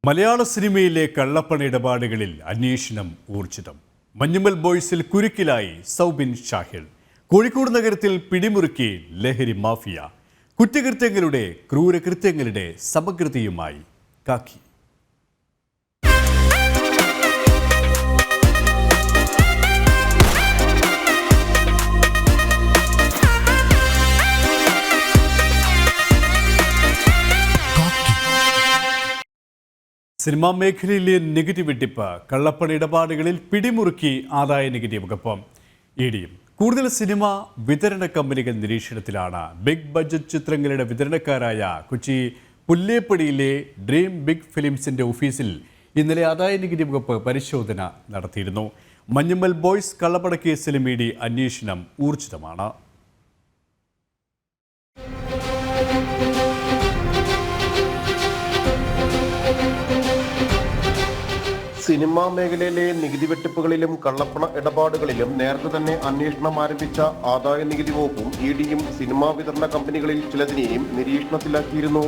മലയാള സിനിമയിലെ കള്ളപ്പണ ഇടപാടുകളിൽ അന്വേഷണം ഊർജിതം. മഞ്ഞുമൽ ബോയ്സിൽ കുരുക്കിലായി സൗബിൻ ഷാഹിർ. കോഴിക്കോട് നഗരത്തിൽ പിടിമുറുക്കി ലഹരി മാഫിയ. കുറ്റകൃത്യങ്ങളുടെ ക്രൂരകൃത്യങ്ങളുടെ സമഗ്രതയുമായി കാക്കി. സിനിമാ മേഖലയിലെ നികുതി വെട്ടിപ്പ്, കള്ളപ്പണ ഇടപാടുകളിൽ പിടിമുറുക്കി ആദായ നികുതി വകുപ്പ്. ഇഡിയും കൂടുതൽ സിനിമ വിതരണ കമ്പനികൾ നിരീക്ഷണത്തിലാണ്. ബിഗ് ബഡ്ജറ്റ് ചിത്രങ്ങളുടെ വിതരണക്കാരായ കൊച്ചി പുല്ലേപ്പടിയിലെ ഡ്രീം ബിഗ് ഫിലിംസിന്റെ ഓഫീസിൽ ഇന്നലെ ആദായ നികുതി വകുപ്പ് പരിശോധന നടത്തിയിരുന്നു. മഞ്ഞുമൽ ബോയ്സ് കള്ളപ്പണ കേസിലും ഇഡി അന്വേഷണം ഊർജിതമാണ്. സിനിമാ മേഖലയിലെ നികുതി വെട്ടിപ്പുകളിലും കള്ളപ്പണ ഇടപാടുകളിലും നേരത്തെ തന്നെ അന്വേഷണം ആരംഭിച്ച ആദായ നികുതി വകുപ്പും ഇഡിയും സിനിമാ വിതരണ കമ്പനികളിൽ ചിലതിനെയും നിരീക്ഷണത്തിലാക്കിയിരുന്നു.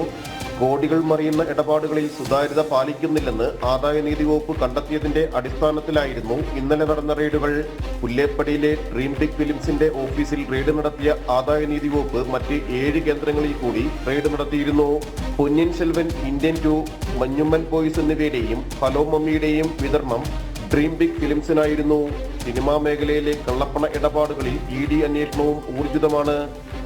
കോടികൾ മറിയുന്ന ഇടപാടുകളിൽ സുതാര്യത പാലിക്കുന്നില്ലെന്ന് ആദായ നികുതി വകുപ്പ് കണ്ടെത്തിയതിന്റെ അടിസ്ഥാനത്തിലായിരുന്നു ഇന്നലെ നടന്ന റെയ്ഡുകൾ. പുല്ലേപ്പടിയിലെ ഡ്രീം ബിഗ് ഫിലിംസിന്റെ ഓഫീസിൽ റെയ്ഡ് നടത്തിയ ആദായ നികുതി വകുപ്പ് മറ്റ് 7 കേന്ദ്രങ്ങളിൽ കൂടി റെയ്ഡ് നടത്തിയിരുന്നു. പൊന്നിൻ സെൽവൻ, ഇന്ത്യൻ 2, മഞ്ഞുമൽ ബോയ്സ് എന്നിവയുടെയും ഹലോ മമ്മിയുടെയും വിതരണം ഡ്രീം ബിഗ് ഫിലിംസിനായിരുന്നു. സിനിമാ മേഖലയിലെ കള്ളപ്പണ ഇടപാടുകളിൽ ഇഡി അന്വേഷണവും ഊർജിതമാണ്.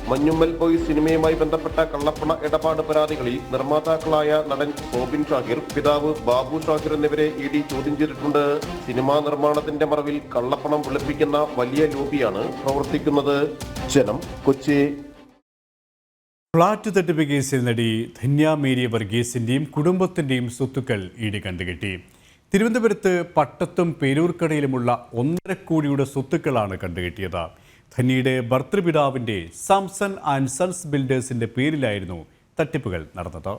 മഞ്ഞുമൽ ബോയ്സ് സിനിമയുമായി ബന്ധപ്പെട്ട കള്ളപ്പണ ഇടപാട് പരാതികളിൽ നിർമ്മാതാക്കളായ നടൻ സൗബിൻ ഷാഹിർ, പിതാവ് ബാബു ഷാഹിർ എന്നിവരെ ഇഡി ചോദ്യം ചെയ്തിട്ടുണ്ട്. സിനിമാ നിർമ്മാണത്തിന്റെ മറവിൽ കള്ളപ്പണം വെളുപ്പിക്കുന്ന വലിയ ലോബിയാണ് പ്രവർത്തിക്കുന്നത്. ജനം, കൊച്ചി. ഫ്ളാറ്റ് തട്ടിപ്പ് കേസിൽ നടി ധന്യ മേരി വർഗീസിന്റെയും കുടുംബത്തിന്റെയും സ്വത്തുക്കൾ ഇഡി കണ്ടുകെട്ടി. തിരുവനന്തപുരത്ത് പട്ടത്തും പേരൂർക്കടയിലുമുള്ള 1.5 കോടിയുടെ സ്വത്തുക്കളാണ് കണ്ടുകെട്ടിയത്. ധന്യയുടെ ഭർത്തൃപിതാവിന്റെ സാംസൺ ആൻഡ് സൺസ് ബിൽഡേഴ്സിന്റെ പേരിലായിരുന്നു തട്ടിപ്പുകൾ നടന്നത്.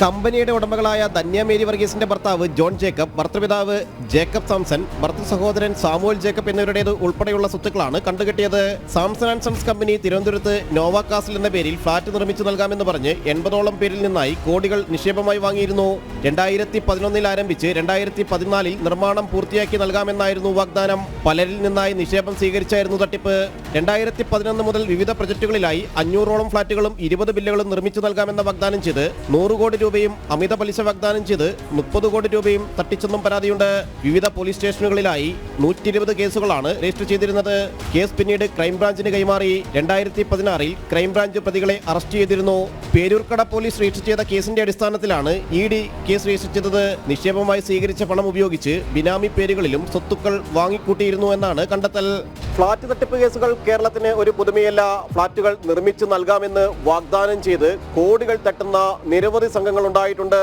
കമ്പനിയുടെ ഉടമകളായ ധന്യ മേരി വർഗീസിന്റെ ഭർത്താവ് ജോൺ ജേക്കബ്, ഭർത്തൃപിതാവ് ജേക്കബ് സാംസൺ, ഭർത്തൃ സഹോദരൻ സാമുവൽ ജേക്കബ് എന്നിവരുടേത് ഉൾപ്പെടെയുള്ള സ്വത്തുക്കളാണ് കണ്ടുകെട്ടിയത്. സാംസൺ ആൻഡ് സൺസ് കമ്പനി തിരുവനന്തപുരത്ത് നോവ കാസിൽ എന്ന പേരിൽ ഫ്ളാറ്റ് നിർമ്മിച്ചു നൽകാമെന്ന് പറഞ്ഞ് 80ഓളം പേരിൽ നിന്നായി കോടികൾ നിക്ഷേപമായി വാങ്ങിയിരുന്നു. 2011 ആരംഭിച്ച് 2014 നിർമ്മാണം പൂർത്തിയാക്കി നൽകാമെന്നായിരുന്നു വാഗ്ദാനം. പലരിൽ നിന്നായി നിക്ഷേപം സ്വീകരിച്ചായിരുന്നു തട്ടിപ്പ്. 2011 മുതൽ വിവിധ പ്രൊജക്ടുകളിലായി 500ഓളം ഫ്ളാറ്റുകളും 20 വില്ലകളും നിർമ്മിച്ചു നൽകാമെന്ന വാഗ്ദാനം ചെയ്ത് 100 കോടി രൂപയും അമിത പലിശ വാഗ്ദാനം ചെയ്ത് 30 കോടി രൂപയും തട്ടിച്ചെന്നും പരാതിയുണ്ട്. വിവിധ പോലീസ് സ്റ്റേഷനുകളിലായി 120 കേസുകളാണ് രജിസ്റ്റർ ചെയ്തിരുന്നത്. കേസ് പിന്നീട് ക്രൈംബ്രാഞ്ചിന് കൈമാറി. 2016 ക്രൈംബ്രാഞ്ച് പ്രതികളെ അറസ്റ്റ് ചെയ്തിരുന്നു. പേരൂർക്കട പോലീസ് രജിസ്റ്റർ ചെയ്ത കേസിന്റെ അടിസ്ഥാനത്തിലാണ് ഇഡി കേസ് രജിസ്റ്റർ ചെയ്തത്. നിക്ഷേപമായി സ്വീകരിച്ച പണം ഉപയോഗിച്ച് ബിനാമി പേരുകളിലും സ്വത്തുക്കൾ വാങ്ങിക്കൂട്ടിയിരുന്നു എന്നാണ് കണ്ടെത്തൽ. ഫ്ളാറ്റ് തട്ടിപ്പ് കേസുകൾ കേരളത്തിന് ഒരു പുതുമയല്ല. ഫ്ളാറ്റുകൾ നിർമ്മിച്ചു നൽകാമെന്ന് വാഗ്ദാനം ചെയ്ത് കോടികൾ തട്ടുന്ന നിരവധി സംഘങ്ങൾ ഉണ്ടായിട്ടുണ്ട്.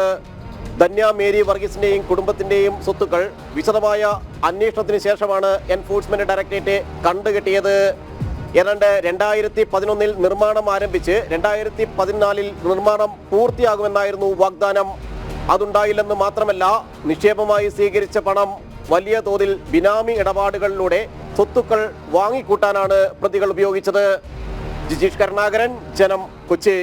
ധന്യ മേരി വർഗീസിന്റെയും കുടുംബത്തിന്റെയും സ്വത്തുക്കൾ വിശദമായ അന്വേഷണത്തിന് ശേഷമാണ് എൻഫോഴ്സ്മെന്റ് ഡയറക്ടറേറ്റ് കണ്ടുകെട്ടിയത്. ഏതാണ്ട് 2011 നിർമ്മാണം ആരംഭിച്ച് 2014 നിർമ്മാണം പൂർത്തിയാകുമെന്നായിരുന്നു വാഗ്ദാനം. അതുണ്ടായില്ലെന്ന് മാത്രമല്ല, നിക്ഷേപമായി സ്വീകരിച്ച പണം വലിയ തോതിൽ ബിനാമി ഇടപാടുകളിലൂടെ സ്വത്തുക്കൾ വാങ്ങിക്കൂട്ടാനാണ് പ്രതികൾ ഉപയോഗിച്ചത്. ജിജീഷ് കരുണാകരൻ, ജനം, കൊച്ചി.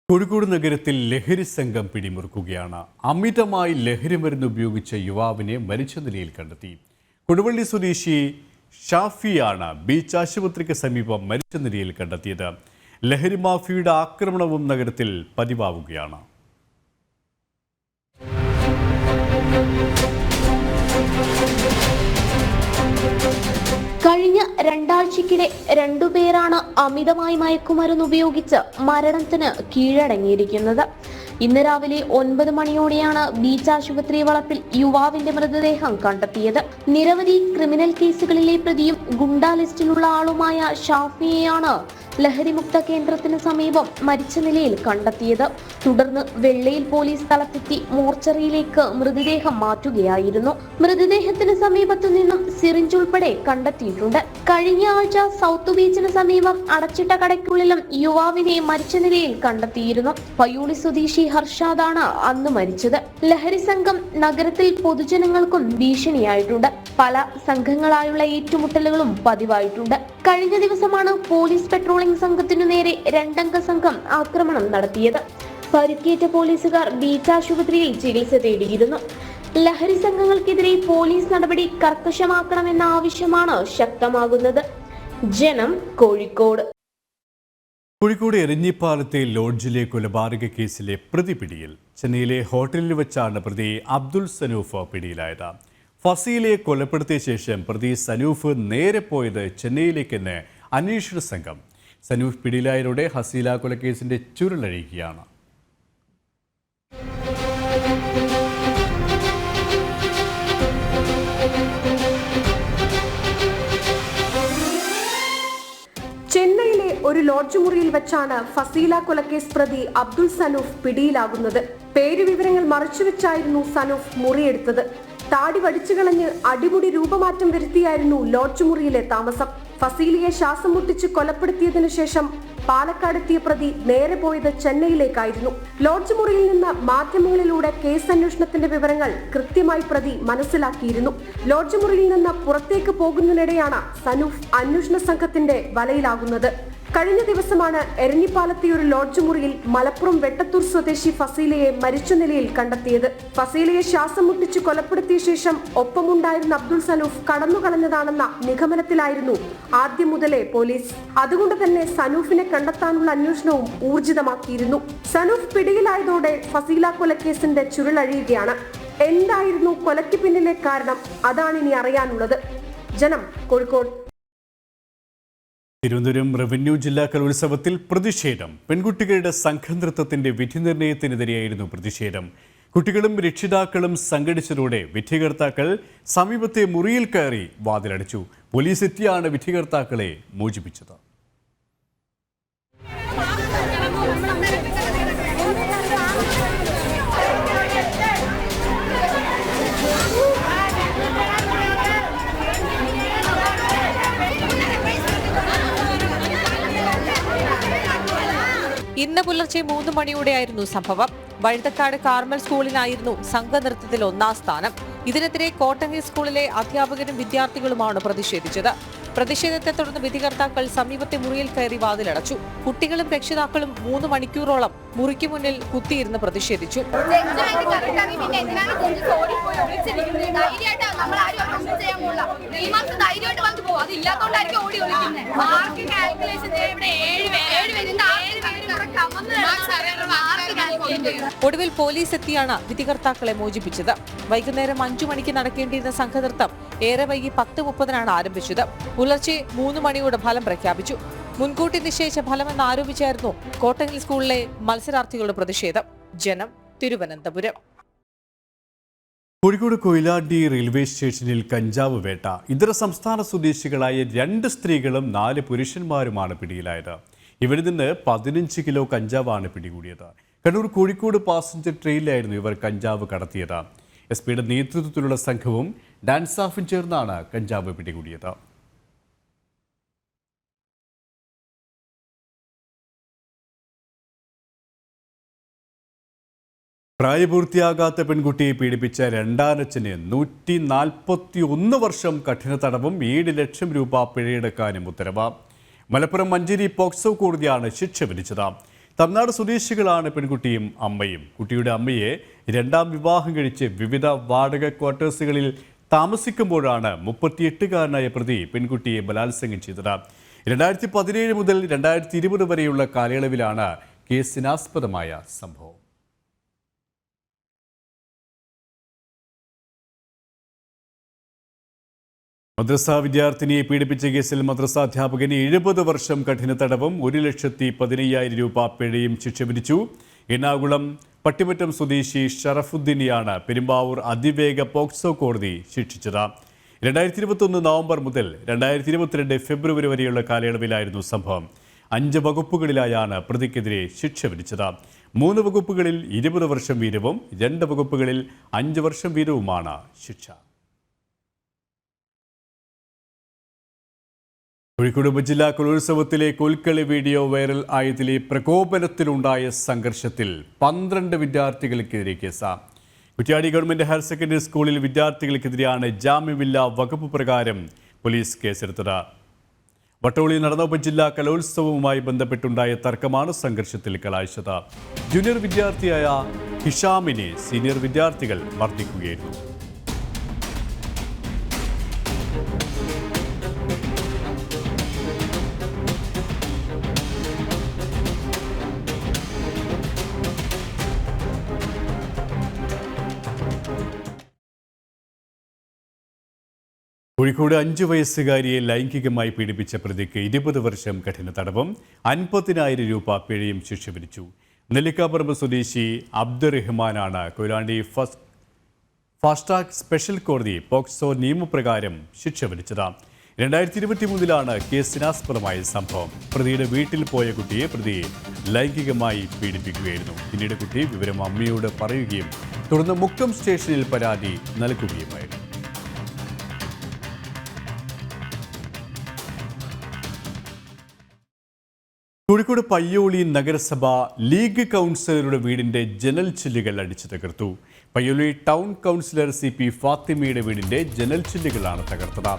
കോഴിക്കോട് നഗരത്തിൽ ലഹരി സംഘം പിടിമുറുക്കുകയാണ്. അമിതമായി ലഹരി മരുന്ന് ഉപയോഗിച്ച യുവാവിനെ മരിച്ച നിലയിൽ കണ്ടെത്തി. കൊടുവള്ളി സ്വദേശി ഷാഫിയാണ് ബീച്ച് ആശുപത്രിക്ക് സമീപം മരിച്ച നിലയിൽ കണ്ടെത്തിയത്. ലഹരി മാഫിയയുടെ ആക്രമണവും നഗരത്തിൽ പതിവാവുകയാണ്. കഴിഞ്ഞ 2 ആഴ്ചയ്ക്കിടെ 2 പേരാണ് അമിതമായി മയക്കുമരുന്ന് ഉപയോഗിച്ച് മരണത്തിന് കീഴടങ്ങിയിരിക്കുന്നത്. ഇന്ന് രാവിലെ 9 മണിയോടെയാണ് ബീച്ച് ആശുപത്രി വളപ്പിൽ യുവാവിന്റെ മൃതദേഹം കണ്ടെത്തിയത്. നിരവധി ക്രിമിനൽ കേസുകളിലെ പ്രതിയും ഗുണ്ടാ ലിസ്റ്റിലുള്ള ആളുമായ ഷാഫിയെയാണ് ലഹരിമുക്ത കേന്ദ്രത്തിന് സമീപം മരിച്ച നിലയിൽ കണ്ടെത്തിയത്. തുടർന്ന് വെള്ളയിൽ പോലീസ് സ്ഥലത്തെത്തി മോർച്ചറിയിലേക്ക് മൃതദേഹം മാറ്റുകയായിരുന്നു. മൃതദേഹത്തിന് സമീപത്തു നിന്നും സിറിഞ്ച് ഉൾപ്പെടെ കണ്ടെത്തിയിട്ടുണ്ട്. കഴിഞ്ഞ ആഴ്ച സൗത്ത് ബീച്ചിന് സമീപം അടച്ചിട്ട കടയ്ക്കുള്ളിലും യുവാവിനെ മരിച്ച നിലയിൽ കണ്ടെത്തിയിരുന്നു. പയ്യോളി സ്വദേശി ഹർഷാദാണ് അന്ന് മരിച്ചത്. ലഹരി സംഘം നഗരത്തിൽ പൊതുജനങ്ങൾക്കും ഭീഷണിയായിട്ടുണ്ട്. പല സംഘങ്ങളായുള്ള ഏറ്റുമുട്ടലുകളും പതിവായിട്ടുണ്ട്. കഴിഞ്ഞ ദിവസമാണ് പോലീസ് പെട്രോളിംഗ് സംഘത്തിനു നേരെ രണ്ടംഗ സംഘം ആക്രമണം നടത്തിയത്. പരിക്കേറ്റ പോലീസുകാർ ബീച്ച് ആശുപത്രിയിൽ ചികിത്സ തേടിയിരുന്നു. ലഹരി സംഘങ്ങൾക്കെതിരെ പോലീസ് നടപടി കർക്കശമാക്കണമെന്ന ആവശ്യമാണ് ശക്തമാകുന്നത്. ജനം, കോഴിക്കോട്. കോഴിക്കോട് എരഞ്ഞിപ്പാലത്തെ ലോഡ്ജിലെ കൊലപാതക കേസിലെ പ്രതി പിടിയിൽ. ചെന്നൈയിലെ ഹോട്ടലിൽ വെച്ചാണ് പ്രതി അബ്ദുൾ സനൂഫ് പിടിയിലായത്. ഫസീലയെ കൊലപ്പെടുത്തിയ ശേഷം പ്രതി സനൂഫ് നേരെ പോയത് ചെന്നൈയിലേക്കെന്ന് അന്വേഷണ സംഘം. സനൂഫ് പിടിയിലായതോടെ ഹസീല കൊലക്കേസിന്റെ ചുരുളഴിയുകയാണ്. ചെന്നൈയിലെ ഒരു ലോഡ്ജ് മുറിയിൽ വെച്ചാണ് ഫസീല കൊലക്കേസ് പ്രതി അബ്ദുൾ സനൂഫ് പിടിയിലാകുന്നത്. പേരുവിവരങ്ങൾ മറച്ചുവെച്ചായിരുന്നു സനൂഫ് മുറിയെടുത്തത്. താടി വടിച്ചു കളഞ്ഞ് അടിമുടി രൂപമാറ്റം വരുത്തിയായിരുന്നു ലോഡ്ജ് മുറിയിലെ താമസം. ഫസീലയെ ശ്വാസം മുട്ടിച്ച് കൊലപ്പെടുത്തിയതിനു ശേഷം പാലക്കാടെത്തിയ പ്രതി നേരെ പോയത് ചെന്നൈയിലേക്കായിരുന്നു. ലോഡ്ജ് മുറിയിൽ നിന്ന് മാധ്യമങ്ങളിലൂടെ കേസ് അന്വേഷണത്തിന്റെ വിവരങ്ങൾ കൃത്യമായി പ്രതി മനസ്സിലാക്കിയിരുന്നു. ലോഡ്ജ് മുറിയിൽ നിന്ന് പുറത്തേക്ക് പോകുന്നതിനിടെയാണ് സനൂഫ് അന്വേഷണ സംഘത്തിന്റെ വലയിലാകുന്നത്. കഴിഞ്ഞ ദിവസമാണ് എരഞ്ഞിപ്പാലത്തെ ഒരു ലോഡ്ജ് മുറിയിൽ മലപ്പുറം വെട്ടത്തൂർ സ്വദേശി ഫസീലയെ മരിച്ച നിലയിൽ കണ്ടെത്തിയത്. ഫസീലയെ ശ്വാസം മുട്ടിച്ച് കൊലപ്പെടുത്തിയ ശേഷം ഒപ്പമുണ്ടായിരുന്ന അബ്ദുൾ സനൂഫ് കടന്നുകളഞ്ഞതാണെന്ന നിഗമനത്തിലായിരുന്നു ആദ്യം മുതലേ പോലീസ്. അതുകൊണ്ട് തന്നെ സനൂഫിനെ കണ്ടെത്താനുള്ള അന്വേഷണവും ഊർജിതമാക്കിയിരുന്നു. സനൂഫ് പിടിയിലായതോടെ ഫസീല കൊലക്കേസിന്റെ ചുരുളഴിയുകയാണ്. എന്തായിരുന്നു കൊലയ്ക്ക് പിന്നിലെ കാരണം? അതാണ് ഇനി അറിയാനുള്ളത്. ജനം, കോഴിക്കോട്. തിരുവനന്തപുരം റവന്യൂ ജില്ലാ കലോത്സവത്തിൽ പ്രതിഷേധം. പെൺകുട്ടികളുടെ സംഘനൃത്തത്തിന്റെ വിധി നിർണയത്തിനെതിരെയായിരുന്നു പ്രതിഷേധം. കുട്ടികളും രക്ഷിതാക്കളും സംഘടിച്ചതോടെ വിധികർത്താക്കൾ സമീപത്തെ മുറിയിൽ കയറി വാതിലടച്ചു. പോലീസ് എത്തിയാണ് വിധികർത്താക്കളെ മോചിപ്പിച്ചത്. ഇന്ന് പുലർച്ചെ 3 മണിയോടെയായിരുന്നു സംഭവം. വഴുതക്കാട് കാർമൽ സ്കൂളിനായിരുന്നു സംഘനൃത്തത്തിൽ 1ാം സ്ഥാനം. ഇതിനെതിരെ കോട്ടങ്ങി സ്കൂളിലെ അധ്യാപകരും വിദ്യാർത്ഥികളുമാണ് പ്രതിഷേധിച്ചത്. പ്രതിഷേധത്തെ തുടർന്ന് വിധികർത്താക്കൾ സമീപത്തെ മുറിയിൽ കയറി വാതിലടച്ചു. കുട്ടികളും രക്ഷിതാക്കളും 3 മണിക്കൂറോളം മുറിക്ക് മുന്നിൽ കുത്തിയിരുന്ന് പ്രതിഷേധിച്ചു. ഒടുവിൽ പോലീസ് എത്തിയാണ് വിധികർത്താക്കളെ മോചിപ്പിച്ചത്. വൈകുന്നേരം 5 മണിക്ക് നടക്കേണ്ടിയിരുന്ന സംഘനൃത്തം ഏറെ വൈകി 10:30 ആരംഭിച്ചത്. പുലർച്ചെ 3 മണിയോടെ ഫലം പ്രഖ്യാപിച്ചു. മുൻകൂട്ടി നിശ്ചയിച്ച ഫലമെന്ന് ആരോപിച്ചായിരുന്നു കോട്ടങ്ങൽ സ്കൂളിലെ മത്സരാർത്ഥികളുടെ പ്രതിഷേധം. ജനം, തിരുവനന്തപുരം. കോഴിക്കോട് കൊയിലാണ്ടി റെയിൽവേ സ്റ്റേഷനിൽ കഞ്ചാവ് വേട്ട. ഇതര സംസ്ഥാന സ്വദേശികളായ 2 സ്ത്രീകളും 4 പുരുഷന്മാരുമാണ് പിടിയിലായത്. ഇവരിൽ നിന്ന് 15 കിലോ കഞ്ചാവാണ് പിടികൂടിയത്. കണ്ണൂർ കോഴിക്കോട് പാസഞ്ചർ ട്രെയിനിലായിരുന്നു ഇവർ കഞ്ചാവ് കടത്തിയത്. എസ്.പിയുടെ നേതൃത്വത്തിലുള്ള സംഘവും ഡാൻസാഫും ചേർന്നാണ് കഞ്ചാവ് പിടികൂടിയത്. പ്രായപൂർത്തിയാകാത്ത പെൺകുട്ടിയെ പീഡിപ്പിച്ച രണ്ടാനച്ഛന് 141 വർഷം കഠിന തടവും 7 ലക്ഷം രൂപ പിഴയടക്കാനും ഉത്തരവ്. മലപ്പുറം മഞ്ചേരി പോക്സോ കോടതിയാണ് ശിക്ഷ വിധിച്ചത്. തമിഴ്നാട് സ്വദേശികളാണ് പെൺകുട്ടിയും അമ്മയും. കുട്ടിയുടെ അമ്മയെ 2ാം വിവാഹം കഴിച്ച് വിവിധ വാടക ക്വാർട്ടേഴ്സുകളിൽ താമസിക്കുമ്പോഴാണ് 38-കാരനായ പ്രതി പെൺകുട്ടിയെ ബലാത്സംഗം ചെയ്തത്. 2017 മുതൽ 2020 വരെയുള്ള കാലയളവിലാണ് കേസിനാസ്പദമായ സംഭവം. മദ്രസ വിദ്യാർത്ഥിനിയെ പീഡിപ്പിച്ച കേസിൽ മദ്രസ അധ്യാപകന് 70 വർഷം കഠിന തടവും 1,15,000 രൂപ പിഴയും ശിക്ഷ വിധിച്ചു. എറണാകുളം പട്ടിമറ്റം സ്വദേശി ഷറഫുദ്ദീനെയാണ് പെരുമ്പാവൂർ അതിവേഗ പോക്സോ കോടതി ശിക്ഷിച്ചത്. 2021 നവംബർ മുതൽ 2022 ഫെബ്രുവരി വരെയുള്ള കാലയളവിലായിരുന്നു സംഭവം. 5 വകുപ്പുകളിലായാണ് പ്രതിക്കെതിരെ ശിക്ഷ വിധിച്ചത്. 3 വകുപ്പുകളിൽ 20 വർഷം വീതവും 2 വകുപ്പുകളിൽ 5 വർഷം വീതവുമാണ് ശിക്ഷ. കോഴിക്കോട് ഉപജില്ലാ കലോത്സവത്തിലെ കൊൽക്കളി വീഡിയോ വൈറൽ ആയതിലെ പ്രകോപനത്തിലുണ്ടായ സംഘർഷത്തിൽ 12 വിദ്യാർത്ഥികൾക്കെതിരെ case. Kuttiady government higher secondary സ്കൂളിൽ വിദ്യാർത്ഥികൾക്കെതിരെയാണ് ജാമ്യമില്ലാ വകുപ്പ് പ്രകാരം പോലീസ് കേസെടുത്തത്. വട്ടോളിയിൽ നടന്ന ഉപജില്ലാ കലോത്സവവുമായി ബന്ധപ്പെട്ടുണ്ടായ തർക്കമാണ് സംഘർഷത്തിൽ കലാശിച്ചത്. ജൂനിയർ വിദ്യാർത്ഥിയായ ഹിഷാമിനെ സീനിയർ വിദ്യാർത്ഥികൾ മർദ്ദിക്കുകയായിരുന്നു. കോഴിക്കോട് 5 വയസ്സുകാരിയെ ലൈംഗികമായി പീഡിപ്പിച്ച പ്രതിക്ക് 20 വർഷം കഠിന തടവും 50,000 രൂപ പിഴയും ശിക്ഷ വിധിച്ചു. നെല്ലിക്കാപ്പറമ്പ് സ്വദേശി അബ്ദുറഹ്മാനാണ് കൊയിലാണ്ടി ഫാസ്റ്റ് ട്രാക്ക് സ്പെഷ്യൽ കോടതി പോക്സോ നിയമപ്രകാരം ശിക്ഷ വിധിച്ചത്. 2023 കേസിനാസ്പദമായ സംഭവം. പ്രതിയുടെ വീട്ടിൽ പോയ കുട്ടിയെ പ്രതി ലൈംഗികമായി പീഡിപ്പിക്കുകയായിരുന്നു. പിന്നീട് കുട്ടി വിവരം അമ്മയോട് പറയുകയും തുടർന്ന് മുക്കം സ്റ്റേഷനിൽ പരാതി നൽകുകയുമായിരുന്നു. കോഴിക്കോട് പയ്യോളി നഗരസഭ ലീഗ് കൗൺസിലറുടെ വീടിന്റെ ജനൽ ചില്ലുകൾ അടിച്ചു തകർത്തു. പയ്യോളി ടൗൺ കൗൺസിലർ CP ഫാത്തിമയുടെ വീടിന്റെ ജനൽ ചില്ലുകളാണ് തകർത്തത്.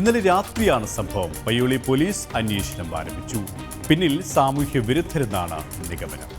ഇന്നലെ രാത്രിയാണ് സംഭവം. പയ്യോളി പോലീസ് അന്വേഷണം ആരംഭിച്ചു. പിന്നിൽ സാമൂഹ്യ വിരുദ്ധരെന്നാണ് നിഗമനം.